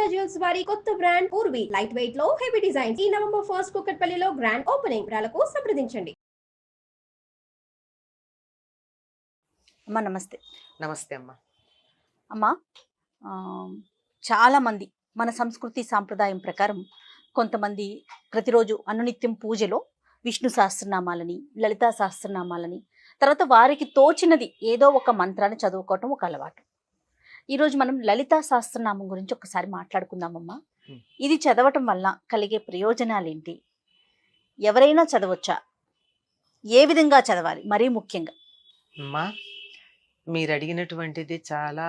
Sharada jewels వారి కొత్త brand Purvi light weight లో హెవీ డిజైన్స్ ఈ నవంబర్ 1 కూకట్పల్లిలో గ్రాండ్ ఓపెనింగ్ వివరాలకు సంప్రదించండి. అమ్మా నమస్తే. నమస్తే అమ్మా. అమ్మా చాలామంది మన సంస్కృతి సాంప్రదాయం ప్రకారం కొంతమంది ప్రతిరోజు అనునిత్యం పూజలో విష్ణు సహస్రనామాలని, లలితా సహస్రనామాలని, తర్వాత వారికి తోచినది ఏదో ఒక మంత్రాన్ని చదువుకోవటం ఒక అలవాటు. ఈరోజు మనం లలితా సహస్రనామం గురించి ఒకసారి మాట్లాడుకుందామమ్మా. ఇది చదవటం వల్ల కలిగే ప్రయోజనాలు ఏంటి? ఎవరైనా చదవచ్చా? ఏ విధంగా చదవాలి? మరీ ముఖ్యంగా అమ్మా, మీరు అడిగినటువంటిది చాలా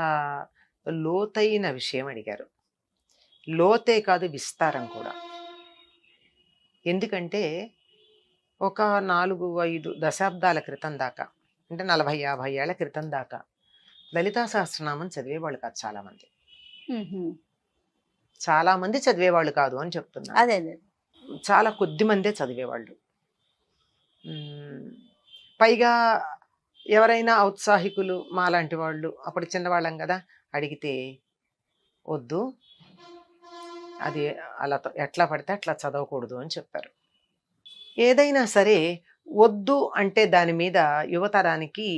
లోతైన విషయం అడిగారు. లోతే కాదు, విస్తారం కూడా. ఎందుకంటే ఒక 4-5 దశాబ్దాల క్రితం దాకా, అంటే 40-50 ఏళ్ల క్రితం దాకా లలితా సహస్రనామం చదివేవాళ్ళు కాదు చాలామంది. చాలామంది చదివేవాళ్ళు కాదు అని చెప్తున్నారు. అదే చాలా కొద్ది మందే చదివేవాళ్ళు. పైగా ఎవరైనా ఔత్సాహికులు మాలాంటి వాళ్ళు, అప్పుడు చిన్నవాళ్ళం కదా, అడిగితే వద్దు, అది అలా ఎట్లా పడితే అట్లా చదవకూడదు అని చెప్పారు. ఏదైనా సరే వద్దు అంటే దాని మీద యువతరానికి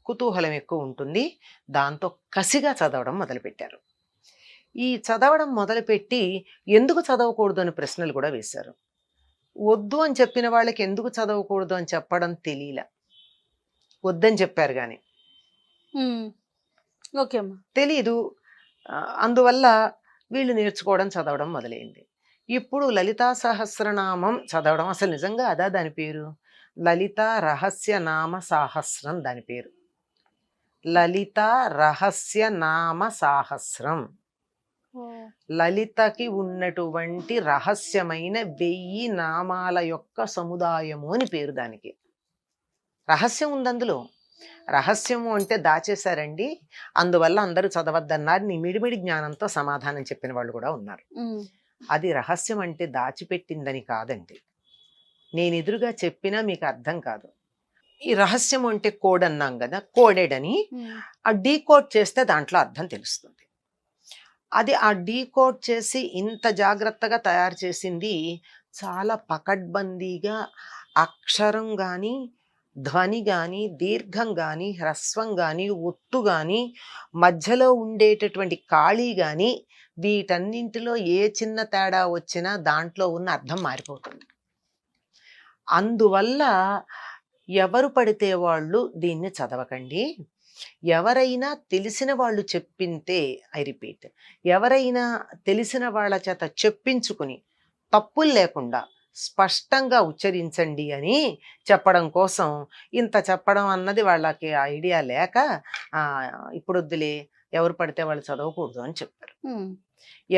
కుతూహలం ఎక్కువ ఉంటుంది. దాంతో కసిగా చదవడం మొదలుపెట్టారు. ఈ చదవడం మొదలుపెట్టి ఎందుకు చదవకూడదు అని ప్రశ్నలు కూడా వేశారు. వద్దు అని చెప్పిన వాళ్ళకి ఎందుకు చదవకూడదు అని చెప్పడం తెలియలా. వద్దని చెప్పారు కానీ తెలీదు. అందువల్ల వీళ్ళు నేర్చుకోవడం, చదవడం మొదలైంది. ఇప్పుడు లలితా సహస్రనామం చదవడం, అసలు నిజంగా అదా దాని పేరు? లలిత రహస్య నామ సాహస్రం దాని పేరు. లలిత రహస్య నామ సాహస్రం. లలితకి ఉన్నటువంటి రహస్యమైన 1000 నామాల యొక్క సముదాయము అని పేరు దానికి. రహస్యం ఉంది అందులో. రహస్యము అంటే దాచేశారండి, అందువల్ల అందరూ చదవద్దన్నారు. నిమిడిమిడి జ్ఞానంతో సమాధానం చెప్పిన వాళ్ళు కూడా ఉన్నారు. అది రహస్యం అంటే దాచిపెట్టిందని కాదండి. నేను ఎదురుగా చెప్పినా మీకు అర్థం కాదు. ఈ రహస్యం అంటే కోడ్ అన్నాం కదా, కోడెడ్ అని. ఆ డీకోడ్ చేస్తే దాంట్లో అర్థం తెలుస్తుంది. అది ఆ డీకోడ్ చేసి ఇంత జాగ్రత్తగా తయారు చేసింది చాలా పకడ్బందీగా. అక్షరం కానీ, ధ్వని కానీ, దీర్ఘం కానీ, హ్రస్వం కానీ, ఒత్తు కానీ, మధ్యలో ఉండేటటువంటి ఖాళీ కానీ, వీటన్నింటిలో ఏ చిన్న తేడా వచ్చినా దాంట్లో ఉన్న అర్థం మారిపోతుంది. అందువల్ల ఎవరు పడితే వాళ్ళు దీన్ని చదవకండి. ఎవరైనా తెలిసిన వాళ్ళు చెప్పింటే, ఐ రిపీట్, ఎవరైనా తెలిసిన వాళ్ళ చేత చెప్పించుకుని తప్పులు లేకుండా స్పష్టంగా ఉచ్చరించండి అని చెప్పడం కోసం ఇంత చెప్పడం అన్నది వాళ్ళకి ఐడియా లేక ఇప్పుడు వద్దులే, ఎవరు పడితే వాళ్ళు చదవకూడదు అని చెప్పారు.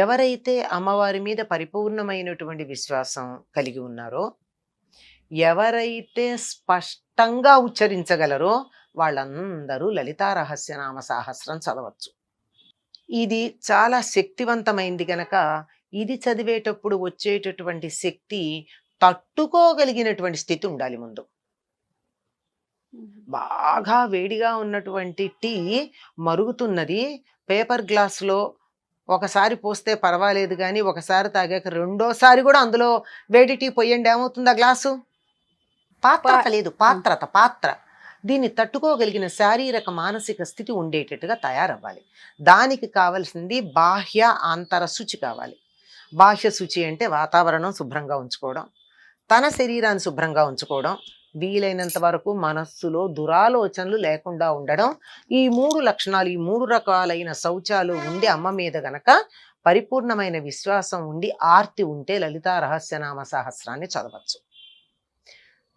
ఎవరైతే అమ్మవారి మీద పరిపూర్ణమైనటువంటి విశ్వాసం కలిగి ఉన్నారో, ఎవరైతే స్పష్టంగా ఉచ్చరించగలరో వాళ్ళందరూ లలితా రహస్యనామ సాహస్రం చదవచ్చు. ఇది చాలా శక్తివంతమైంది గనక ఇది చదివేటప్పుడు వచ్చేటటువంటి శక్తి తట్టుకోగలిగినటువంటి స్థితి ఉండాలి. ముందు బాగా వేడిగా ఉన్నటువంటి టీ మరుగుతున్నది, పేపర్ గ్లాసులో ఒకసారి పోస్తే పర్వాలేదు కానీ ఒకసారి తాగాక రెండోసారి కూడా అందులో వేడి టీ పోయండి, ఏమవుతుంది ఆ గ్లాసు? పాత్రత లేదు, పాత్ర. దీన్ని తట్టుకోగలిగిన శారీరక మానసిక స్థితి ఉండేటట్టుగా తయారవ్వాలి. దానికి కావలసింది బాహ్య ఆంతర శుచి కావాలి. బాహ్య శుచి అంటే వాతావరణం శుభ్రంగా ఉంచుకోవడం, తన శరీరాన్ని శుభ్రంగా ఉంచుకోవడం, వీలైనంత వరకు మనస్సులో దురాలోచనలు లేకుండా ఉండడం. ఈ 3 లక్షణాలు, ఈ 3 రకాలైన శౌచాలు ఉండి అమ్మ మీద గనక పరిపూర్ణమైన విశ్వాసం ఉండి ఆర్తి ఉంటే లలితా రహస్యనామ సహస్రాన్ని చదవచ్చు.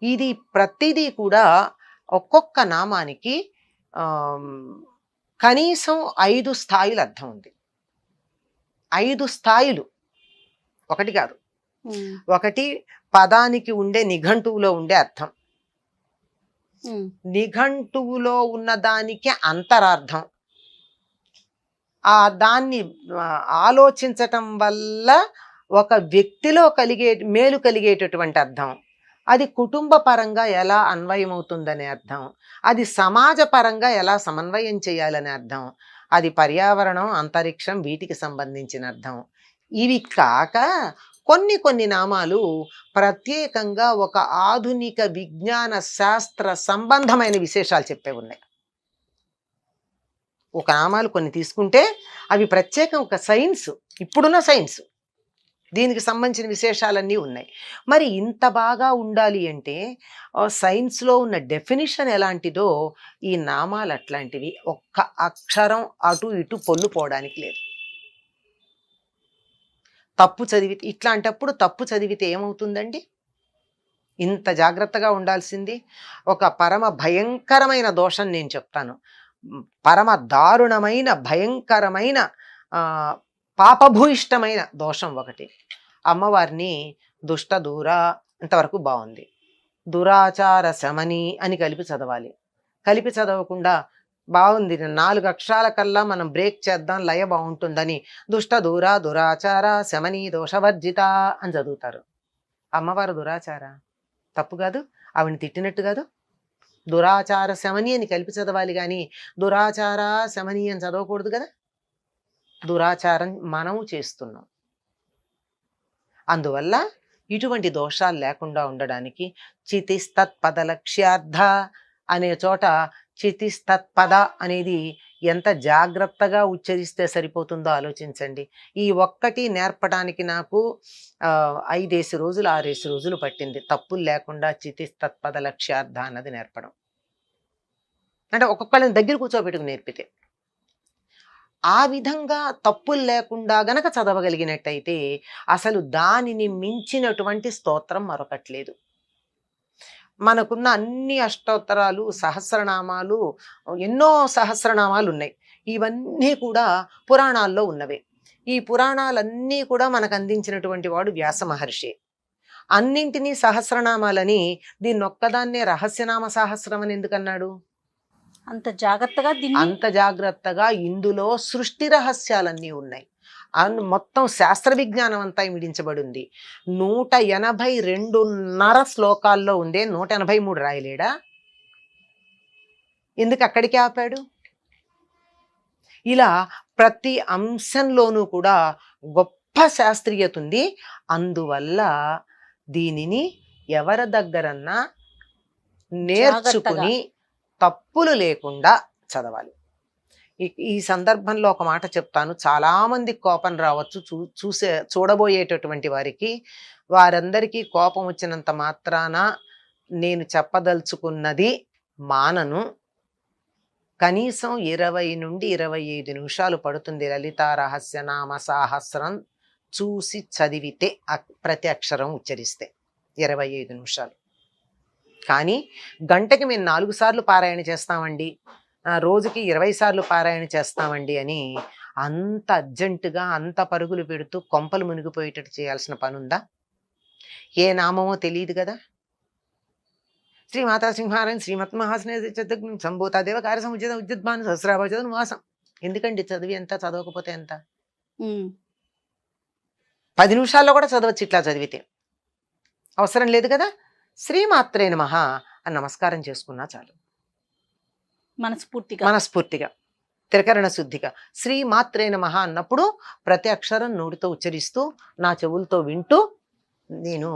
ఇది ప్రతిదీ కూడా ఒక్కొక్క నామానికి కనీసం 5 స్థాయిల అర్థం ఉంది. 5 స్థాయిలు, ఒకటి కాదు. ఒకటి పదానికి ఉండే నిఘంటువులో ఉండే అర్థం, నిఘంటువులో ఉన్న దానికి అంతరార్థం, దాన్ని ఆలోచించటం వల్ల ఒక వ్యక్తిలో మేలు కలిగేటటువంటి అర్థం, అది కుటుంబ పరంగా ఎలా అన్వయం అవుతుందనే అర్థం, అది సమాజ పరంగా ఎలా సమన్వయం చేయాలనే అర్థం, అది పర్యావరణం, అంతరిక్షం వీటికి సంబంధించిన అర్థం. ఇవి కాక కొన్ని నామాలు ప్రత్యేకంగా ఒక ఆధునిక విజ్ఞాన శాస్త్ర సంబంధమైన విశేషాలు చెప్పేవి ఉన్నాయి. ఒక నామాలు కొన్ని తీసుకుంటే అవి ప్రత్యేకం, ఒక సైన్స్, ఇప్పుడున్న సైన్స్, దీనికి సంబంధించిన విశేషాలన్నీ ఉన్నాయి. మరి ఇంత బాగా ఉండాలి అంటే సైన్స్లో ఉన్న డెఫినిషన్ ఎలాంటిదో ఈ నామాలు అట్లాంటివి. ఒక్క అక్షరం అటు ఇటు పొల్లు పోవడానికి లేదు. తప్పు చదివితే, ఇట్లాంటప్పుడు తప్పు చదివితే ఏమవుతుందండి? ఇంత జాగ్రత్తగా ఉండాల్సింది. ఒక పరమ భయంకరమైన దోషం నేను చెప్తాను. పరమ దారుణమైన భయంకరమైన పాపభూయిష్టమైన దోషం ఒకటి. అమ్మవారిని దుష్ట దూర, ఇంతవరకు బాగుంది. దురాచార శమని అని కలిపి చదవాలి. కలిపి చదవకుండా బాగుంది 4 అక్షరాల కల్లా మనం బ్రేక్ చేద్దాం, లయ బాగుంటుందని దుష్ట దూర దురాచార శమని దోషవర్జిత అని చదువుతారు. అమ్మవారు దురాచార? తప్పు కాదు, ఆవిని తిట్టినట్టు కాదు. దురాచార శమని అని కలిపి చదవాలి కానీ దురాచార శమని అని చదవకూడదు కదా. దురాచారం మనము చేస్తున్నాం. అందువల్ల ఇటువంటి దోషాలు లేకుండా ఉండడానికి చితిస్తత్పద లక్ష్యార్థ అనే చోట చితిస్తత్పద అనేది ఎంత జాగ్రత్తగా ఉచ్చరిస్తే సరిపోతుందో ఆలోచించండి. ఈ ఒక్కటి నేర్పడానికి నాకు 5 రోజులు 6 రోజులు పట్టింది, తప్పులు లేకుండా చితిస్తత్పద లక్ష్యార్థ అన్నది నేర్పడం. అంటే ఒక్కొక్కళ్ళని దగ్గర కూర్చోబెట్టుకు నేర్పితే. ఆ విధంగా తప్పులు లేకుండా గనక చదవగలిగినట్టయితే అసలు దానిని మించినటువంటి స్తోత్రం మరొకట్లేదు. మనకున్న అన్ని అష్టోత్తరాలు, సహస్రనామాలు, ఎన్నో సహస్రనామాలు ఉన్నాయి. ఇవన్నీ కూడా పురాణాల్లో ఉన్నవే. ఈ పురాణాలన్నీ కూడా మనకు అందించినటువంటి వాడు వ్యాస మహర్షి. అన్నింటినీ సహస్రనామాలని దీన్నొక్కదాన్నే రహస్యనామ సహస్రం అని ఎందుకన్నాడు? అంత జాగ్రత్తగా ఇందులో సృష్టి రహస్యాలన్నీ ఉన్నాయి. మొత్తం శాస్త్ర విజ్ఞానం అంతా మిడించబడి ఉంది. 182.5 శ్లోకాల్లో ఉందే 183 రాయలేడా? ఎందుకు అక్కడికి ఆపాడు? ఇలా ప్రతి అంశంలోనూ కూడా గొప్ప శాస్త్రీయత ఉంది. అందువల్ల దీనిని ఎవరి దగ్గరన్నా నేర్చుకుని తప్పులు లేకుండా చదవాలి. ఈ సందర్భంలో ఒక మాట చెప్తాను. చాలామంది కోపం రావచ్చు చూడబోయేటటువంటి వారికి. వారందరికీ కోపం వచ్చినంత మాత్రాన నేను చెప్పదలుచుకున్నది మానను. కనీసం 20 నుండి 25 నిమిషాలు పడుతుంది లలితా రహస్యనామ సాహస్రం చూసి చదివితే, ప్రతి అక్షరం ఉచ్చరిస్తే 25 నిమిషాలు. కానీ గంటకి మేము 4 సార్లు పారాయణ చేస్తామండి, రోజుకి 20 సార్లు పారాయణ చేస్తామండి అని అంత అర్జెంటుగా అంత పరుగులు పెడుతూ కొంపలు మునిగిపోయేటట్టు చేయాల్సిన పనుందా? ఏ నామమో తెలియదు కదా. శ్రీమాతా సింహారాయణ శ్రీమత్ మహాస్నే సంభూత దేవ కార్య సముచిత ఉద్యుద్మాన సహస్రాభాజ నివాసం. ఎందుకండి చదివి ఎంత, చదవకపోతే ఎంత? 10 నిమిషాల్లో కూడా చదవచ్చు ఇట్లా చదివితే. అవసరం లేదు కదా. శ్రీమాత్రే నమః అని నమస్కారం చేసుకున్నా చాలు. మనస్ఫూర్తిగా త్రికరణ శుద్ధిగా శ్రీమాత్రే నమః అన్నప్పుడు ప్రతి అక్షరం నోటితో ఉచ్చరిస్తూ నా చెవులతో వింటూ నేను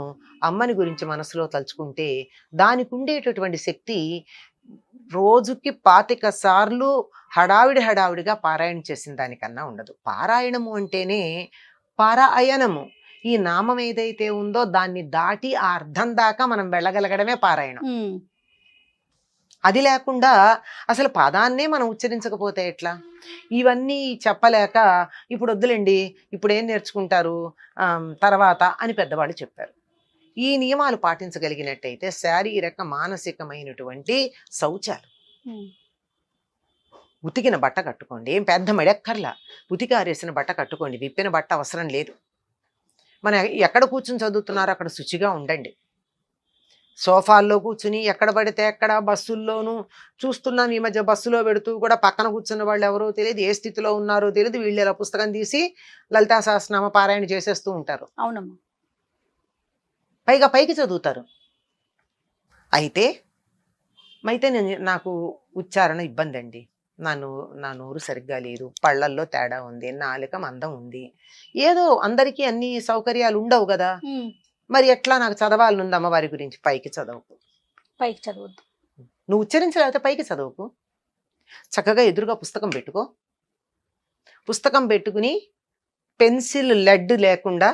అమ్మని గురించి మనసులో తలుచుకుంటే దానికి ఉండేటటువంటి శక్తి రోజుకి 25 సార్లు హడావిడిగా పారాయణ చేసిన దానికన్నా ఉండదు. పారాయణము అంటేనే పారాయణము. ఈ నామం ఏదైతే ఉందో దాన్ని దాటి ఆ అర్థం దాకా మనం వెళ్ళగలగడమే పారాయణం. అది లేకుండా అసలు పదాన్నే మనం ఉచ్చరించకపోతే ఎట్లా? ఇవన్నీ చెప్పలేక ఇప్పుడు వద్దులేండి, ఇప్పుడు ఏం నేర్చుకుంటారు తర్వాత అని పెద్దవాళ్ళు చెప్పారు. ఈ నియమాలు పాటించగలిగినట్టయితే శారీరక మానసికమైనటువంటి శౌచాలు. ఉతికిన బట్ట కట్టుకోండి, ఏం పెద్ద మెడక్కర్లా. ఉతికారేసిన బట్ట కట్టుకోండి, విప్పిన బట్ట అవసరం లేదు. మనం ఎక్కడ కూర్చుని చదువుతున్నారో అక్కడ శుచిగా ఉండండి. సోఫాల్లో కూర్చుని ఎక్కడ పడితే ఎక్కడ, బస్సుల్లోనూ చూస్తున్నాం ఈ మధ్య, బస్సులో పెడుతూ కూడా పక్కన కూర్చున్న వాళ్ళు ఎవరో తెలియదు, ఏ స్థితిలో ఉన్నారో తెలియదు, వీళ్ళు ఇలా పుస్తకం తీసి లలితా సహస్రనామ పారాయణ చేసేస్తూ ఉంటారు. అవునమ్మా. పైకి చదువుతారు. అయితే నాకు ఉచ్చారణ ఇబ్బంది అండి, నా నోరు సరిగ్గా లేదు, పళ్ళల్లో తేడా ఉంది, నాలుక మందం ఉంది, ఏదో అందరికీ అన్ని సౌకర్యాలు ఉండవు కదా, మరి ఎట్లా నాకు చదవాలని ఉంది అమ్మవారి గురించి. పైకి చదవకు, పైకి చదవద్దు. నువ్వు ఉచ్చరించలేకపోతే పైకి చదవకు. చక్కగా ఎదురుగా పుస్తకం పెట్టుకో, పుస్తకం పెట్టుకుని పెన్సిల్ లెడ్ లేకుండా,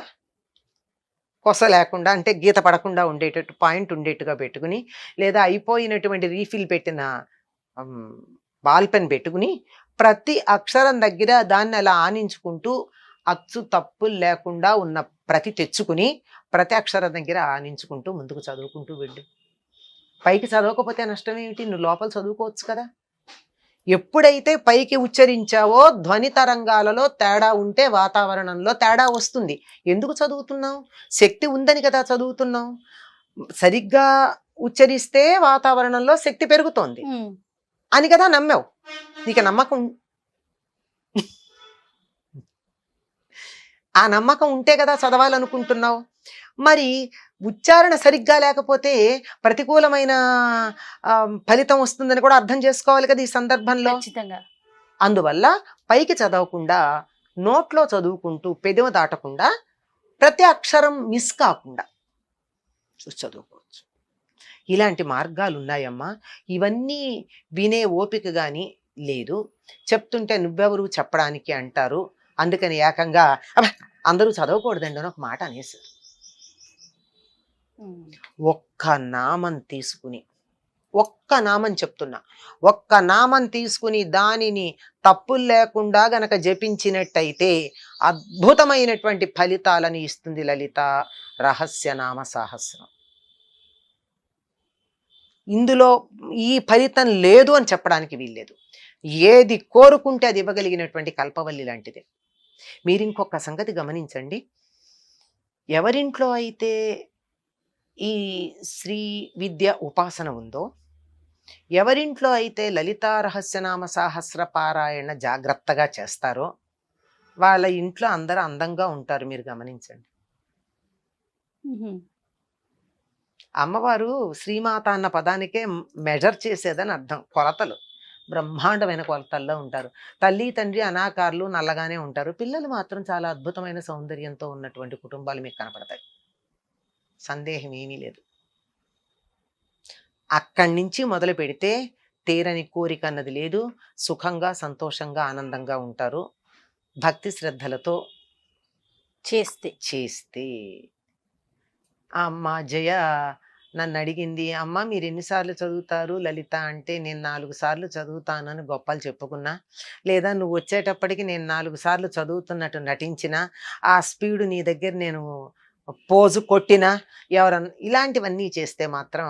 కొస లేకుండా, అంటే గీత పడకుండా ఉండేటట్టు పాయింట్ ఉండేట్టుగా పెట్టుకుని, లేదా అయిపోయినటువంటి రీఫిల్ పెట్టిన బాల్ పెన్ పెట్టుకుని ప్రతి అక్షరం దగ్గర దాన్ని అలా ఆనించుకుంటూ అచ్చు తప్పులు లేకుండా ఉన్న ప్రతి తెచ్చుకుని ప్రతి అక్షరం దగ్గర ఆనించుకుంటూ ముందుకు చదువుకుంటూ వెళ్ళు. పైకి చదవకపోతే నష్టం ఏమిటి, నువ్వు లోపల చదువుకోవచ్చు కదా. ఎప్పుడైతే పైకి ఉచ్చరించావో ధ్వని తరంగాలలో తేడా ఉంటే వాతావరణంలో తేడా వస్తుంది. ఎందుకు చదువుతున్నావు? శక్తి ఉందని కదా చదువుతున్నావు. సరిగ్గా ఉచ్చరిస్తే వాతావరణంలో శక్తి పెరుగుతోంది అని కదా నమ్మావు. నీకు నమ్మకం, ఆ నమ్మకం ఉంటే కదా చదవాలనుకుంటున్నావు. మరి ఉచ్చారణ సరిగ్గా లేకపోతే ప్రతికూలమైన ఫలితం వస్తుందని కూడా అర్థం చేసుకోవాలి కదా ఈ సందర్భంలో. అందువల్ల పైకి చదవకుండా నోట్లో చదువుకుంటూ పెదవ దాటకుండా ప్రతి అక్షరం మిస్ కాకుండా చదువుకోవచ్చు. ఇలాంటి మార్గాలు ఉన్నాయమ్మా. ఇవన్నీ వినే ఓపిక కానీ లేదు. చెప్తుంటే నువ్వెవరు చెప్పడానికి అంటారు. అందుకని ఏకంగా అందరూ చదవకూడదండి అని ఒక మాట అనేసారు. ఒక్క నామం తీసుకుని, ఒక్క నామం చెప్తున్నా, ఒక్క నామం తీసుకుని దానిని తప్పులు లేకుండా గనక జపించినట్టయితే అద్భుతమైనటువంటి ఫలితాలను ఇస్తుంది లలిత రహస్యనామ సహస్రం. ఇందులో ఈ ఫలితం లేదు అని చెప్పడానికి వీల్లేదు. ఏది కోరుకుంటే అది ఇవ్వగలిగినటువంటి కల్పవల్లి లాంటిదే. మీరు ఇంకొక సంగతి గమనించండి. ఎవరింట్లో అయితే ఈ శ్రీ విద్య ఉపాసన ఉందో, ఎవరింట్లో అయితే లలితా రహస్యనామ సహస్ర పారాయణ జాగ్రత్తగా చేస్తారో వాళ్ళ ఇంట్లో అందరూ అందంగా ఉంటారు. మీరు గమనించండి. అమ్మవారు శ్రీమాత అన్న పదానికే మెజర్ చేసేదని అర్థం. కొలతలు బ్రహ్మాండమైన కొలతల్లో ఉంటారు. తల్లి తండ్రి అనాకారులు నల్లగానే ఉంటారు. పిల్లలు మాత్రం చాలా అద్భుతమైన సౌందర్యంతో ఉన్నటువంటి కుటుంబాలు మీకు కనపడతాయి. సందేహం ఏమీ లేదు. అక్కడి నుంచి మొదలు పెడితే తీరని కోరిక అన్నది లేదు. సుఖంగా సంతోషంగా ఆనందంగా ఉంటారు. భక్తి శ్రద్ధలతో చేస్తే అమ్మ జయ నన్ను అడిగింది, అమ్మ మీరు ఎన్నిసార్లు చదువుతారు లలిత అంటే, నేను 4 సార్లు చదువుతానని గొప్పలు చెప్పుకున్నా, లేదా నువ్వు వచ్చేటప్పటికి నేను 4 సార్లు చదువుతున్నట్టు నటించినా, ఆ స్పీడు నీ దగ్గర నేను పోజు కొట్టినా, ఎవరన్నా ఇలాంటివన్నీ చేస్తే మాత్రం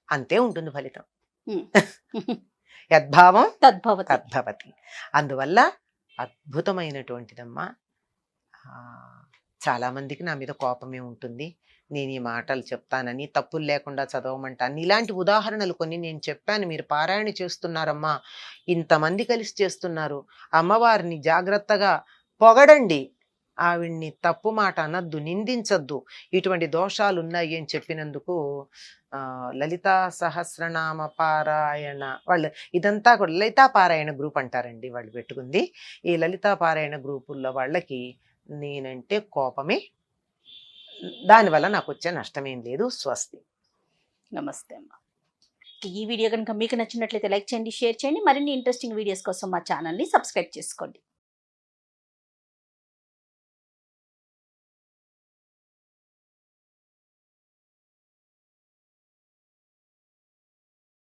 అంతే ఉంటుంది ఫలితం. యద్భావం తద్భవతి. అందువల్ల అద్భుతమైనటువంటిదమ్మా. చాలామందికి నా మీద కోపమే ఉంటుంది, నేను ఈ మాటలు చెప్తానని, తప్పులు లేకుండా చదవమంటాను. ఇలాంటి ఉదాహరణలు కొన్ని నేను చెప్పాను. మీరు పారాయణ చేస్తున్నారమ్మా, ఇంతమంది కలిసి చేస్తున్నారు. అమ్మవారిని జాగ్రత్తగా పొగడండి, ఆవిడ్ని తప్పు మాట అనద్దు, నిందించద్దు. ఇటువంటి దోషాలు ఉన్నాయి అని చెప్పినందుకు లలితా సహస్రనామ పారాయణ వాళ్ళు ఇదంతా కూడా లలితా పారాయణ గ్రూప్ అంటారండి వాళ్ళు పెట్టుకుంది. ఈ లలితా పారాయణ గ్రూపుల్లో వాళ్ళకి నేనంటే కోపమే. దానివల్ల నాకు వచ్చే నష్టమేం లేదు. స్వస్తి. నమస్తే అమ్మ. ఈ వీడియో కనుక మీకు నచ్చినట్లయితే లైక్ చేయండి, షేర్ చేయండి. మరిన్ని ఇంట్రెస్టింగ్ వీడియోస్ కోసం మా ఛానల్ని సబ్స్క్రైబ్ చేసుకోండి.